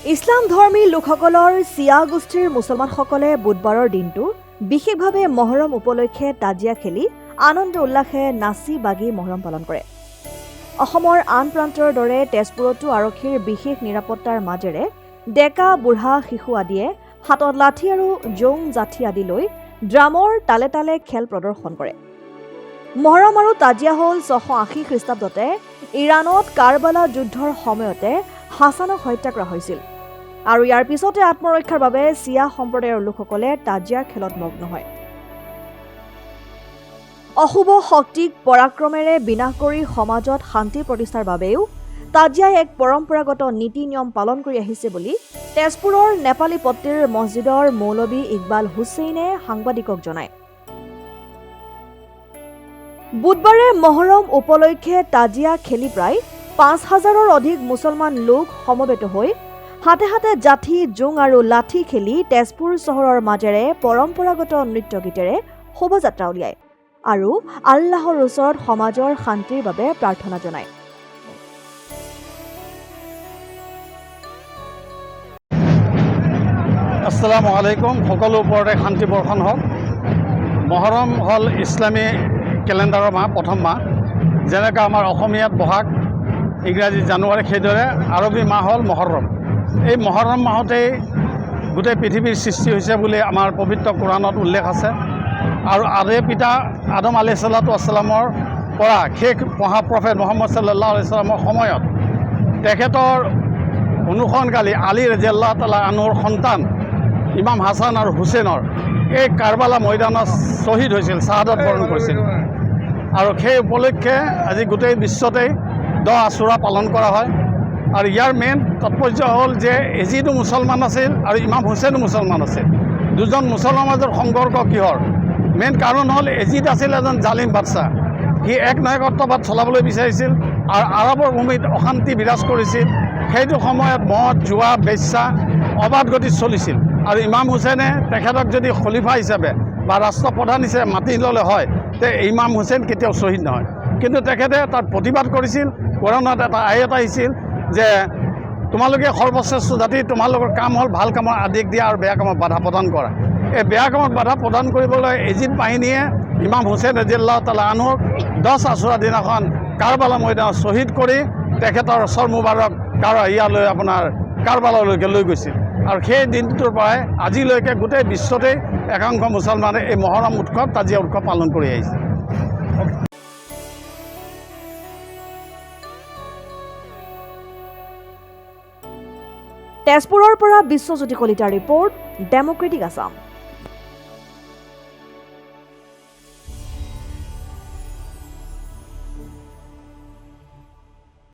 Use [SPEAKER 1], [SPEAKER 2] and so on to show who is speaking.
[SPEAKER 1] ইছলাম ধৰ্মী লোকসকলৰ চিয়া গোষ্ঠীৰ মুছলমানসকলে বুধবাৰৰ দিনটো বিশেষভাৱে মহৰম উপলক্ষে তাজিয়া খেলি আনন্দ উল্লাসে নাচি বাগি মহৰম পালন কৰে। অসমৰ আন প্ৰান্তৰ দৰে তেজপুৰতো আৰক্ষীৰ বিশেষ নিৰাপত্তাৰ মাজেৰে ডেকা বুঢ়া শিশু আদিয়ে হাতত লাঠি আৰু জোং জাঠি আদি লৈ ড্ৰামৰ তালে তালে খেল প্ৰদৰ্শন কৰে। মহৰম আৰু তাজিয়া হ'ল 680 খ্ৰীষ্টাব্দতে ইৰাণত কাৰবালা যুদ্ধৰ সময়তে হাছানক হত্যা কৰা হৈছিল আৰু ইয়াৰ পিছতে আত্মৰক্ষাৰ বাবে চিয়া সম্প্ৰদায়ৰ লোকসকলে তাজিয়াৰ খেলত মগ্ন হয়। অশুভ শক্তিক পৰাক্ৰমেৰে বিনাশ কৰি সমাজত শান্তি প্ৰতিষ্ঠাৰ বাবেও তাজিয়াই এক পৰম্পৰাগত নীতি নিয়ম পালন কৰি আহিছে বুলি তেজপুৰৰ নেপালী পট্টিৰ মছজিদৰ মৌলবী ইকবাল হুছেইনে সাংবাদিকক জনায়। বুধবাৰে মহৰম উপলক্ষে তাজিয়া খেলি প্ৰায় ৫,০০০ৰ অধিক মুছলমান লোক সমবেত হৈ হাতে হাতে জাঠি জোং আৰু লাঠি খেলি তেজপুৰ চহৰৰ মাজেৰে পৰম্পৰাগত নৃত্য গীতেৰে শোভাযাত্ৰা উলিয়ায় আৰু আল্লাহৰ ওচৰত সমাজৰ শান্তিৰ বাবে প্ৰাৰ্থনা জনায়।
[SPEAKER 2] আসসালামু আলাইকুম। সকলো ওপৰতে শান্তি বৰ্ষণ হওক। মহৰম হ'ল ইছলামী কেলেণ্ডাৰৰ মাহ, প্ৰথম মাহ। যেনেকৈ আমাৰ অসমীয়াত বহাগ, ইংৰাজী জানুৱাৰী, সেইদৰে আৰবী মাহ হ'ল মহৰম। এই মহৰম মাহতেই গোটেই পৃথিৱীৰ সৃষ্টি হৈছে বুলি আমাৰ পবিত্ৰ কোৰাণত উল্লেখ আছে আৰু আদে পিতা আদম আলাইহিছ্ছলাতু ৱাছলামৰ পৰা শেষ মহাপ্ৰফেট মুহাম্মদ সাল্লাল্লাহু আলাইহি ওয়াছাল্লামৰ সময়ত তেখেতৰ অনুসৰণকাৰী আলী ৰাদিয়াল্লাহু তাআলা আনহুৰ সন্তান ইমাম হাছান আৰু হুছেইনৰ এই কাৰবালা মৈদানত শ্বহীদ হৈছিল, শ্বাহাদত বৰণ কৰিছিল আৰু সেই উপলক্ষে আজি গোটেই বিশ্বতেই 10 আশুৰা পালন কৰা হয়। আৰু ইয়াৰ মেইন তাৎপৰ্য হ'ল যে এজিদো মুছলমান আছিল আৰু ইমাম হুছেইনো মুছলমান আছিল। দুজন মুছলমানৰ মাজৰ সংঘৰ্ষ কিহৰ? মেইন কাৰণ হ'ল এজিদ আছিল এজন জালিম বাদশ্বাহ। সি একনায়কত্ববাদ চলাবলৈ বিচাৰিছিল আৰু আৰবৰ ভূমিত অশান্তি বিৰাজ কৰিছিল। সেইটো সময়ত মদ, জুৱা, বেশ্যা অবাধ গতিত চলিছিল আৰু ইমাম হুছেইনে তেখেতক যদি খলিফা হিচাপে বা ৰাষ্ট্ৰপ্ৰধান হিচাপে মাতি ল'লে হয় তে ইমাম হুছেইন কেতিয়াও শ্বহীদ নহয়। কিন্তু তেখেতে তাত প্ৰতিবাদ কৰিছিল। কোৰাণত এটা আয়াত আহিছিল যে তোমালোকে সৰ্বশ্ৰেষ্ঠ জাতি, তোমালোকৰ কাম হ'ল ভাল কামৰ আদেশ দিয়া আৰু বেয়া কামত বাধা প্ৰদান কৰা। এই বেয়া কামত বাধা প্ৰদান কৰিবলৈ এজিদ বাহিনীয়ে ইমাম হুছেইন ৰাদিয়াল্লাহু তাআলা আনহুক 10 আশুৰা দিনাখন কাৰবালা মৈদানত শ্বহীদ কৰি তেখেতৰ চৰ মুবাৰক ইয়ালৈ আপোনাৰ কাৰবালালৈকে লৈ গৈছিল। আৰু সেই দিনটোৰ পৰাই আজিলৈকে গোটেই বিশ্বতেই একাংশ মুছলমানে এই মহৰম উৎসৱ, তাজিয়া উৎসৱ পালন কৰি আহিছে।
[SPEAKER 1] তেজপুৰৰ পৰা বিশ্বজ্যোতি কলিতাৰ ৰিপৰ্ট, ডেমক্ৰেটিক আছাম।